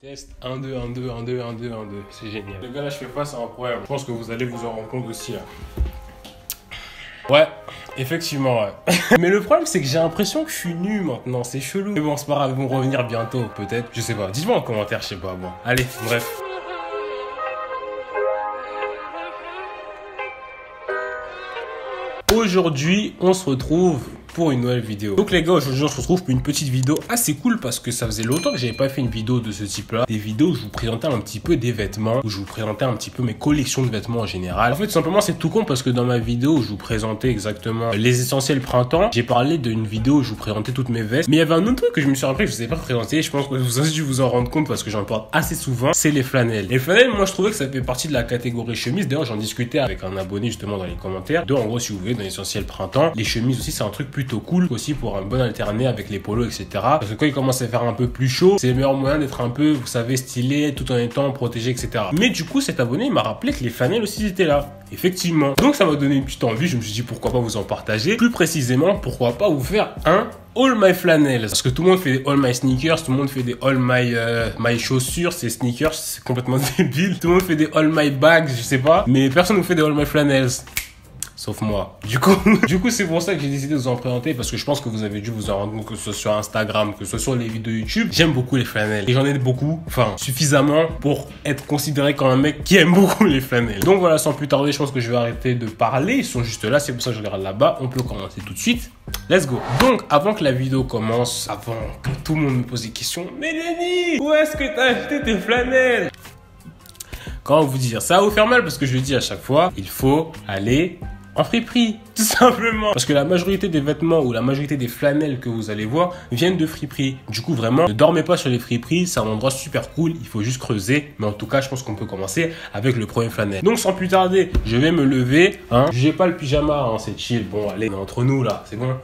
Test 1, 2, 1, 2, 1, 2, 1, 2, 1, 2. C'est génial. Les gars, là, je fais face à un problème. Je pense que vous allez vous en rendre compte aussi, là. Ouais, effectivement, ouais. Mais le problème, c'est que j'ai l'impression que je suis nu maintenant. C'est chelou. Mais bon, c'est pas grave, ils vont revenir bientôt, peut-être. Je sais pas. Dites-moi en commentaire, je sais pas. Bon, allez, bref. Aujourd'hui, on se retrouve pour une nouvelle vidéo. Donc les gars, aujourd'hui on se retrouve pour une petite vidéo assez cool parce que ça faisait longtemps que j'avais pas fait une vidéo de ce type là. Des vidéos où je vous présentais un petit peu des vêtements, où je vous présentais un petit peu mes collections de vêtements en général. En fait, tout simplement, c'est tout con parce que dans ma vidéo où je vous présentais exactement les essentiels printemps, j'ai parlé d'une vidéo où je vous présentais toutes mes vestes. Mais il y avait un autre truc que je me suis rappelé que je vous ai pas présenté. Je pense que vous avez dû vous en rendre compte parce que j'en parle assez souvent. C'est les flanelles. Les flanelles, moi je trouvais que ça fait partie de la catégorie chemise. D'ailleurs, j'en discutais avec un abonné justement dans les commentaires. En gros, si vous voulez, dans l'essentiel printemps, les chemises aussi, c'est un truc plutôt cool aussi pour un bon alterné avec les polos, etc. Parce que quand il commence à faire un peu plus chaud, c'est le meilleur moyen d'être un peu, vous savez, stylé, tout en étant protégé, etc. Mais du coup, cet abonné, il m'a rappelé que les flanelles aussi étaient là. Effectivement. Donc, ça m'a donné une petite envie. Je me suis dit, pourquoi pas vous en partager. Plus précisément, pourquoi pas vous faire un All My Flannels. Parce que tout le monde fait des All My Sneakers, tout le monde fait des All My chaussures, c'est sneakers, c'est complètement débile. Tout le monde fait des All My Bags, je sais pas. Mais personne ne fait des All My Flannels. Sauf moi. Du coup, c'est pour ça que j'ai décidé de vous en présenter parce que je pense que vous avez dû vous en rendre compte que ce soit sur Instagram, que ce soit sur les vidéos YouTube. J'aime beaucoup les flanelles. Et j'en ai beaucoup, enfin, suffisamment pour être considéré comme un mec qui aime beaucoup les flanelles. Donc voilà, sans plus tarder, je pense que je vais arrêter de parler. Ils sont juste là, c'est pour ça que je regarde là-bas. On peut commencer tout de suite. Let's go. Donc, avant que la vidéo commence, avant que tout le monde me pose des questions, mais Lenny, où est-ce que t'as acheté tes flanelles? Comment vous dire? Ça va vous faire mal parce que je le dis à chaque fois, il faut aller en friperie, tout simplement. Parce que la majorité des vêtements ou la majorité des flanelles que vous allez voir viennent de friperie. Du coup, vraiment, ne dormez pas sur les friperies. C'est un endroit super cool. Il faut juste creuser. Mais en tout cas, je pense qu'on peut commencer avec le premier flanelle. Donc, sans plus tarder, je vais me lever. Jugez pas le pyjama, c'est chill. Bon, allez, on est entre nous là, c'est bon.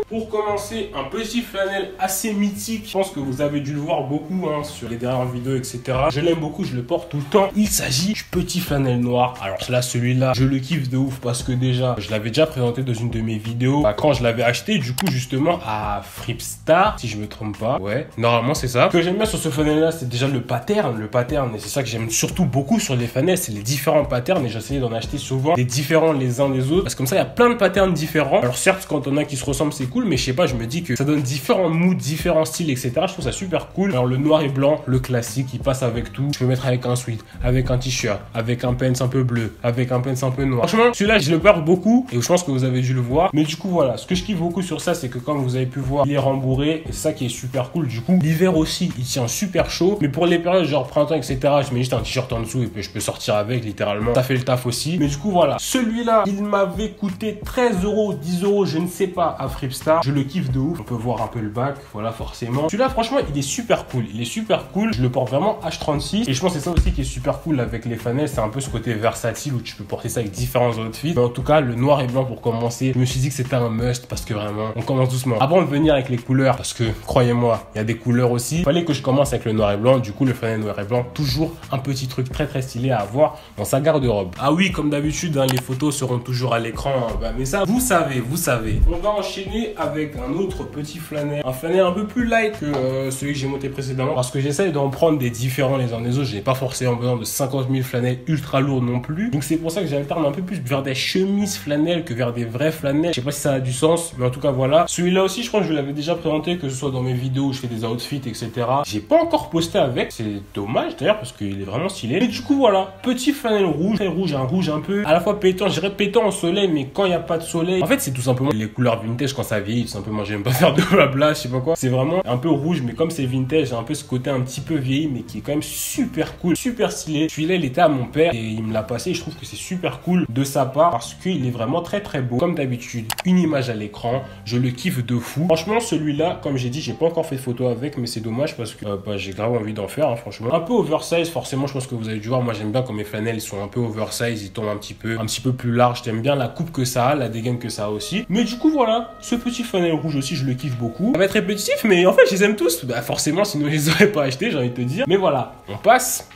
Pour commencer, un petit flanelle assez mythique. Je pense que vous avez dû le voir beaucoup sur les dernières vidéos, etc. Je l'aime beaucoup, je le porte tout le temps. Il s'agit du petit flanelle noir. Alors là, celui-là, je le kiffe de ouf parce que déjà, je l'avais déjà présenté dans une de mes vidéos quand je l'avais acheté, du coup, justement, à Fripstar, si je me trompe pas. Ouais, normalement, c'est ça. Ce que j'aime bien sur ce flanelle-là, c'est déjà le pattern. Le pattern, et c'est ça que j'aime surtout beaucoup sur les flanelles, c'est les différents patterns. Et j'essayais d'en acheter souvent des différents les uns des autres. Parce que comme ça, il y a plein de patterns différents. Alors certes, quand on a qui se ressemblent, c'est cool, mais je sais pas, je me dis que ça donne différents moods, différents styles, etc. Je trouve ça super cool. Alors le noir et blanc, le classique, il passe avec tout. Je peux mettre avec un sweat, avec un t-shirt, avec un pants un peu bleu, avec un pants un peu noir. Franchement, celui-là, je le porte beaucoup et je pense que vous avez dû le voir. Mais du coup, voilà, ce que je kiffe beaucoup sur ça, c'est que comme vous avez pu voir, il est rembourré et c'est ça qui est super cool. Du coup, l'hiver aussi, il tient super chaud. Mais pour les périodes genre printemps, etc., je mets juste un t-shirt en dessous et puis je peux sortir avec littéralement. Ça fait le taf aussi. Mais du coup, voilà, celui-là, il m'avait coûté 13 €, 10 €, je ne sais pas, à Fripstar. Je le kiffe de ouf. On peut voir un peu le bac, voilà, forcément. Celui-là, franchement, il est super cool. Il est super cool. Je le porte vraiment H36. Et je pense que c'est ça aussi qui est super cool avec les flanelles. C'est un peu ce côté versatile où tu peux porter ça avec différents outfits. Mais en tout cas, le noir et blanc pour commencer, je me suis dit que c'était un must parce que vraiment, on commence doucement. Avant de venir avec les couleurs, parce que croyez-moi, il y a des couleurs aussi. Fallait que je commence avec le noir et blanc. Du coup, le flanelle noir et blanc, toujours un petit truc très très stylé à avoir dans sa garde-robe. Ah oui, comme d'habitude, les photos seront toujours à l'écran. Mais ça, vous savez. On va enchaîner avec un autre petit flanelle. Un flanelle un peu plus light que celui que j'ai monté précédemment parce que j'essaye d'en prendre des différents les uns des autres. J'ai pas forcément besoin de 50 000 flanelles ultra lourdes non plus. Donc c'est pour ça que j'alterne un peu plus vers des chemises flanelles que vers des vraies flanelles. Je sais pas si ça a du sens, mais en tout cas voilà. Celui-là aussi, je crois que je l'avais déjà présenté, que ce soit dans mes vidéos où je fais des outfits, etc. J'ai pas encore posté avec. C'est dommage d'ailleurs parce qu'il est vraiment stylé. Mais du coup voilà, petit flanelle rouge, très rouge, un rouge un peu à la fois pétant, je dirais pétant au soleil, mais quand il n'y a pas de soleil, en fait c'est tout simplement les couleurs vintage quand ça vieillit, tout simplement. J'aime pas faire de blabla, je sais pas quoi. C'est vraiment un peu rouge, mais comme c'est vintage, j'ai un peu ce côté un petit peu vieilli, mais qui est quand même super cool, super stylé. Celui-là, il était à mon père et il me l'a passé. Et je trouve que c'est super cool de sa part parce qu'il est vraiment très très beau. Comme d'habitude, une image à l'écran, je le kiffe de fou. Franchement, celui-là, comme j'ai dit, j'ai pas encore fait de photo avec, mais c'est dommage parce que j'ai grave envie d'en faire, franchement. Un peu oversize, forcément, je pense que vous avez dû voir. Moi, j'aime bien quand mes flanelles sont un peu oversize, ils tombent un petit peu plus large. J'aime bien la coupe que ça a, la dégaine que ça a aussi. Mais du coup, voilà, ce petit flanelle rouge aussi, je le kiffe beaucoup. Ça va être répétitif, mais en fait, je les aime tous. Forcément, sinon, je les aurais pas achetés, j'ai envie de te dire. Mais voilà, on passe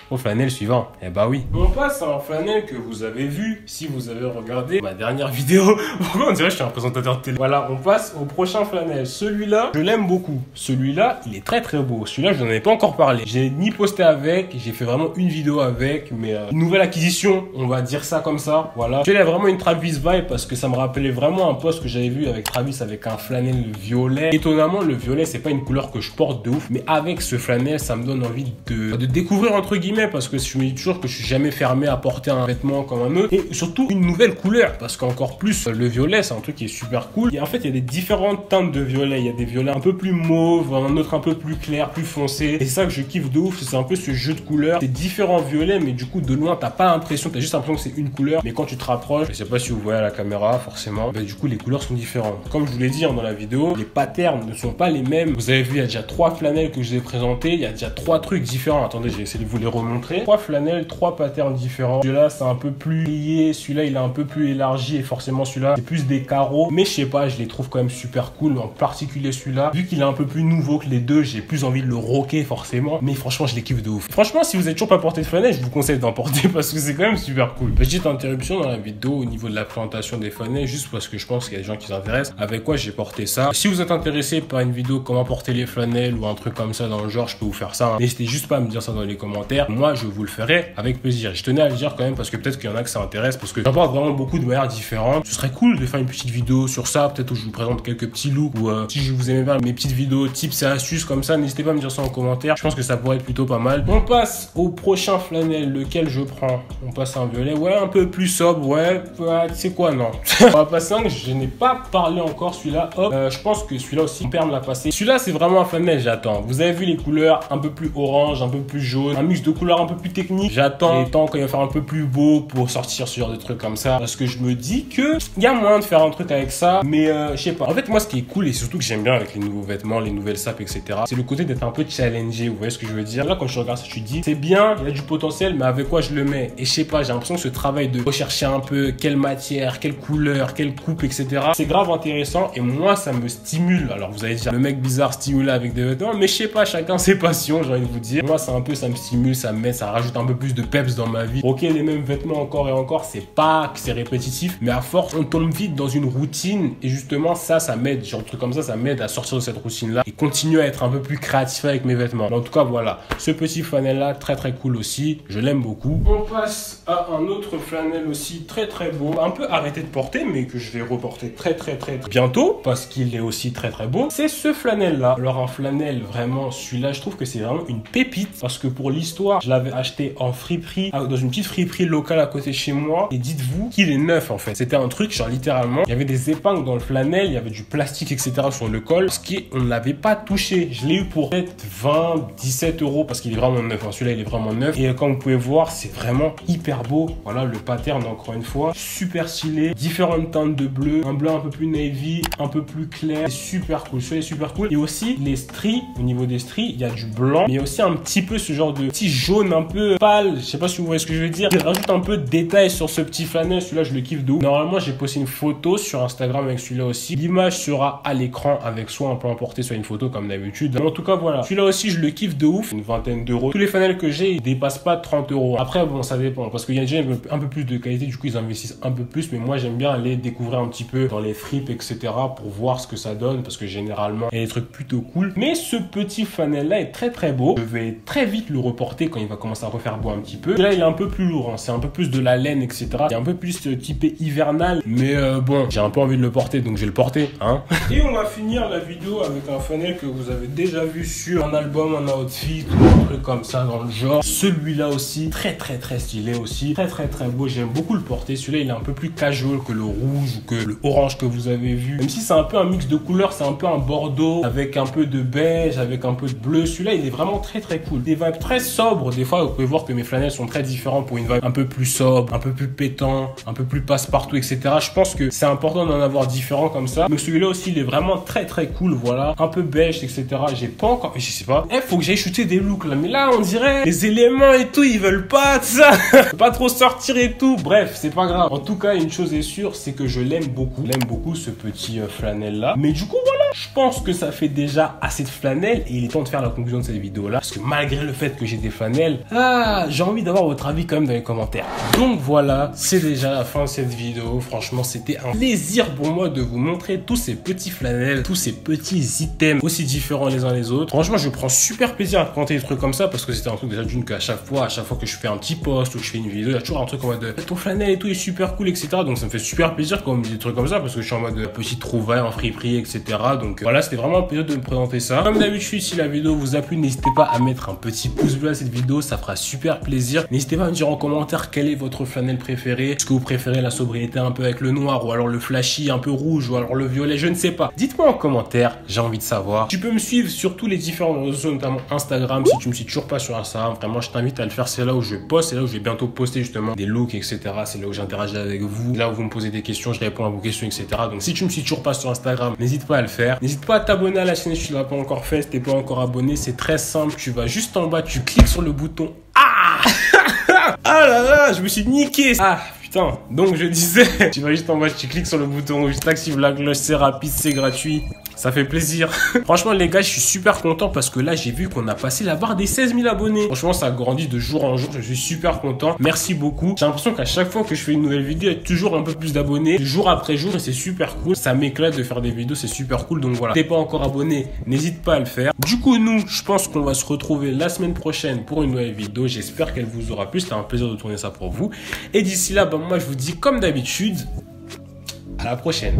au flanelle suivant. Eh bah oui. On passe à un flanelle que vous avez vu si vous avez regardé ma dernière vidéo. Pourquoi on dirait que je suis un présentateur de télé? Voilà, on passe au prochain flanelle. Celui-là, je l'aime beaucoup. Celui-là, il est très très beau. Celui-là, je n'en ai pas encore parlé. J'ai ni posté avec, j'ai fait vraiment une vidéo avec, mais une nouvelle acquisition, on va dire ça comme ça. Voilà. Celui-là a vraiment une Travis vibe parce que ça me rappelait vraiment un post que j'avais vu avec Travis avec un flanelle violet. Étonnamment, le violet, c'est pas une couleur que je porte de ouf, mais avec ce flanelle, ça me donne envie de découvrir entre guillemets parce que je me dis toujours que je suis jamais fermé à porter un vêtement comme un autre et surtout une nouvelle couleur parce qu'encore plus le violet, c'est un truc qui est super cool. Et en fait, il y a des différentes teintes de violet. Il y a des violets un peu plus mauves, un autre un peu plus clair, plus foncé. Et c'est ça que je kiffe de ouf, c'est un peu ce jeu de couleurs. C'est différents violets, mais du coup, de loin, t'as pas l'impression, t'as juste l'impression que c'est une couleur. Mais quand tu te rapproches, je sais pas si vous voyez à la caméra, forcément, bah, du coup, les couleurs sont différentes. Comme je vous l'ai dit dans la vidéo, les patterns ne sont pas les mêmes. Vous avez vu, il y a déjà 3 flanelles que je vous ai présentés. Il y a déjà 3 trucs différents. Attendez, j'ai essayé de vous les remontrer. 3 flanelles, 3 patterns différents. Celui-là, c'est un peu plus plié. Celui-là, il est un peu plus élargi. Et forcément, celui-là, c'est plus des carreaux. Mais je sais pas, je les trouve quand même super cool. En particulier celui-là. Vu qu'il est un peu plus nouveau que les deux, j'ai plus envie de le rocker forcément. Mais franchement, je les kiffe de ouf. Franchement, si vous êtes toujours pas porté de flanelle, je vous conseille d'en porter parce que c'est quand même super cool. Petite interruption dans la vidéo au niveau de la présentation des flanelles, juste parce que je pense qu'il y a des gens qui s'intéressent. Avec quoi j'ai porté ça. Si vous êtes intéressé par une vidéo comment porter les flanelles ou un truc comme ça dans le genre, je peux vous faire ça. Hein. N'hésitez juste pas à me dire ça dans les commentaires. Moi, je vous le ferai avec plaisir. Je tenais à le dire quand même parce que peut-être qu'il y en a que ça intéresse parce que j'en parle vraiment beaucoup de manières différentes. Ce serait cool de faire une petite vidéo sur ça, peut-être où je vous présente quelques petits looks ou si je vous aimez bien mes petites vidéos tips et astuces comme ça, n'hésitez pas à me dire ça en commentaire. Je pense que ça pourrait être plutôt pas mal. On passe au prochain flanelle, lequel je prends. On passe à un violet, ouais, un peu plus sobre, ouais, c'est quoi, non. On va passer un que je n'ai pas parlé encore, celui-là, hop, je pense que celui-là aussi, mon père me l'a passé. Celui-là, c'est vraiment un flanelle, j'attends. Vous avez vu les couleurs un peu plus orange, un peu plus jaune, un mix de couleurs un peu plus technique. J'attends les temps quand il va faire un peu plus beau pour sortir ce genre de trucs comme ça, parce que je me dis que il y a moyen de faire un truc avec ça, mais je sais pas. En fait, moi, ce qui est cool et surtout que j'aime bien avec les nouveaux vêtements, les nouvelles sapes, etc., c'est le côté d'être un peu challengé. Vous voyez ce que je veux dire? Là, quand je regarde ça, tu te dis, c'est bien, il y a du potentiel, mais avec quoi je le mets? Et je sais pas, j'ai l'impression que ce travail de rechercher un peu quelle matière, quelle couleur, quelle coupe, etc., c'est grave intéressant et moi, ça me stimule. Alors, vous allez dire, le mec bizarre stimulé avec des vêtements, mais je sais pas, chacun ses passions, j'ai envie de vous dire. Moi, c'est un peu, ça me stimule, ça me met, ça rajoute un peu plus de peps dans ma vie. Ok, les mêmes vêtements encore et encore, c'est pas que c'est répétitif, mais à force, on tombe vite dans une routine et justement, ça m'aide. Genre, un truc comme ça m'aide à sortir de cette routine-là et continuer à être un peu plus créatif avec mes vêtements. Mais en tout cas, voilà, ce petit flanelle-là, très très cool aussi, je l'aime beaucoup. On passe à un autre flanelle aussi très très beau, un peu arrêté de porter, mais que je vais reporter très bientôt parce qu'il est aussi très très beau. C'est ce flanelle-là. Alors un flanelle, vraiment, celui-là, je trouve que c'est vraiment une pépite parce que pour l'histoire, je l'avais acheté en friperie, dans une petite friperie locale à côté de chez moi et dites-vous qu'il est neuf en fait. C'était un truc, genre littéralement, il y avait des épingles dans le flanelle, il y avait du plastique, etc. sur le col, ce qui on ne l'avait pas touché. Je l'ai eu pour peut-être 20, 17 euros parce qu'il est vraiment neuf. Hein. Celui-là, il est vraiment neuf. Et comme vous pouvez voir, c'est vraiment hyper beau. Voilà, le pattern, encore une fois, super stylé. Différentes teintes de bleu, un bleu un peu plus navy, un peu plus clair. C'est super cool. Celui-là est super cool. Et aussi, les stries, au niveau des stries, il y a du blanc, mais il y a aussi un petit peu ce genre de petit jaune un peu pâle. Je sais pas si vous voyez ce que je veux dire. Il rajoute un peu de détails sur ce petit flanelle. Celui-là, je le kiffe de ouf. Normalement, j'ai posté une photo sur Instagram avec celui-là aussi. L'image sera à l'écran avec soit un peu emporté, soit une photo comme d'habitude. Mais en tout cas, voilà. Celui-là aussi, je le kiffe de ouf. Une vingtaine d'euros. Tous les flanelles que j'ai, ils dépassent pas 30 euros. Après, bon, ça dépend. Parce qu'il y a déjà un peu plus de qualité. Du coup, ils investissent un peu plus. Mais moi, j'aime bien aller découvrir un petit peu dans les fripes, etc. pour voir ce que ça donne. Parce que généralement, il y a des trucs plutôt cool. Mais ce petit flanelle-là est très très beau. Je vais très vite le reporter quand il va commencer à refaire beau un petit peu. Et là, il est un peu plus lourd. Hein. C'est un peu plus de la laine, etc. Il est un peu plus typé hivernal. Mais bon, j'ai un peu envie de le porter. Donc, je vais le porter. Hein. Et on va finir la vidéo avec un flanelle que vous avez déjà vu sur un album, un outfit, ou un truc comme ça dans le genre. Celui-là aussi, très stylé aussi. Très beau. J'aime beaucoup le porter. Celui-là, il est un peu plus casual que le rouge ou que le orange que vous avez vu. Même si c'est un peu un mix de couleurs, c'est un peu un bordeaux avec un peu de beige, avec un peu de bleu. Celui-là, il est vraiment très cool. Des vibes très sobres. Des fois, vous pouvez voir que mes flanelles sont très différentes pour une vibe un peu plus sobre, un peu plus pétant, un peu plus passe-partout, etc. Je pense que c'est important d'en avoir différents comme ça. Mais celui-là aussi, il est vraiment très cool. Voilà. Un peu beige, etc. J'ai pas encore, je sais pas. Faut que j'aille shooter des looks là. Mais là, on dirait les éléments et tout, ils veulent pas, tout ça. Pas trop sortir et tout. Bref, c'est pas grave. En tout cas, une chose est sûre, c'est que je l'aime beaucoup. J'aime beaucoup ce petit flanelle là. Mais du coup, voilà. Je pense que ça fait déjà assez de flanelle et il est temps de faire la conclusion de cette vidéo là parce que malgré le fait que j'ai des flanelles, j'ai envie d'avoir votre avis quand même dans les commentaires. Donc voilà, c'est déjà la fin de cette vidéo. Franchement, c'était un plaisir pour moi de vous montrer tous ces petits flanelles, tous ces petits items aussi différents les uns les autres. Franchement, je prends super plaisir à présenter des trucs comme ça parce que c'était un truc déjà d'une qu'à chaque fois que je fais un petit post ou que je fais une vidéo, il y a toujours un truc en mode ton flanelle et tout est super cool, etc. Donc ça me fait super plaisir quand on me dit des trucs comme ça parce que je suis en mode petite trouvaille en friperie, etc. Donc voilà, c'était vraiment un plaisir de me présenter ça. Comme d'habitude, si la vidéo vous a plu, n'hésitez pas à mettre un petit pouce bleu à cette vidéo, ça fera super plaisir. N'hésitez pas à me dire en commentaire quelle est votre flanelle préférée. Est-ce que vous préférez la sobriété un peu avec le noir ou alors le flashy un peu rouge ou alors le violet, je ne sais pas. Dites-moi en commentaire, j'ai envie de savoir. Tu peux me suivre sur tous les différents réseaux, notamment Instagram. Si tu me suis toujours pas sur Instagram, vraiment je t'invite à le faire. C'est là où je poste, c'est là où je vais bientôt poster justement des looks, etc. C'est là où j'interagis avec vous, là où vous me posez des questions, je réponds à vos questions, etc. Donc si tu me suis toujours pas sur Instagram, n'hésite pas à le faire. N'hésite pas à t'abonner à la chaîne si tu l'as pas encore fait, si t'es pas encore abonné, c'est très simple. Tu vas juste en bas, tu cliques sur le bouton. Ah là là, je me suis niqué. Putain, donc je disais, tu vas juste en bas, tu cliques sur le bouton rouge, t'actives la cloche, c'est rapide, c'est gratuit. Ça fait plaisir. Franchement, les gars, je suis super content parce que là, j'ai vu qu'on a passé la barre des 16 000 abonnés. Franchement, ça grandit de jour en jour. Je suis super content. Merci beaucoup. J'ai l'impression qu'à chaque fois que je fais une nouvelle vidéo, il y a toujours un peu plus d'abonnés, jour après jour, et c'est super cool. Ça m'éclate de faire des vidéos, c'est super cool. Donc voilà, si t'es pas encore abonné, n'hésite pas à le faire. Du coup, nous, je pense qu'on va se retrouver la semaine prochaine pour une nouvelle vidéo. J'espère qu'elle vous aura plu. C'était un plaisir de tourner ça pour vous. Et d'ici là, moi, je vous dis comme d'habitude, à la prochaine.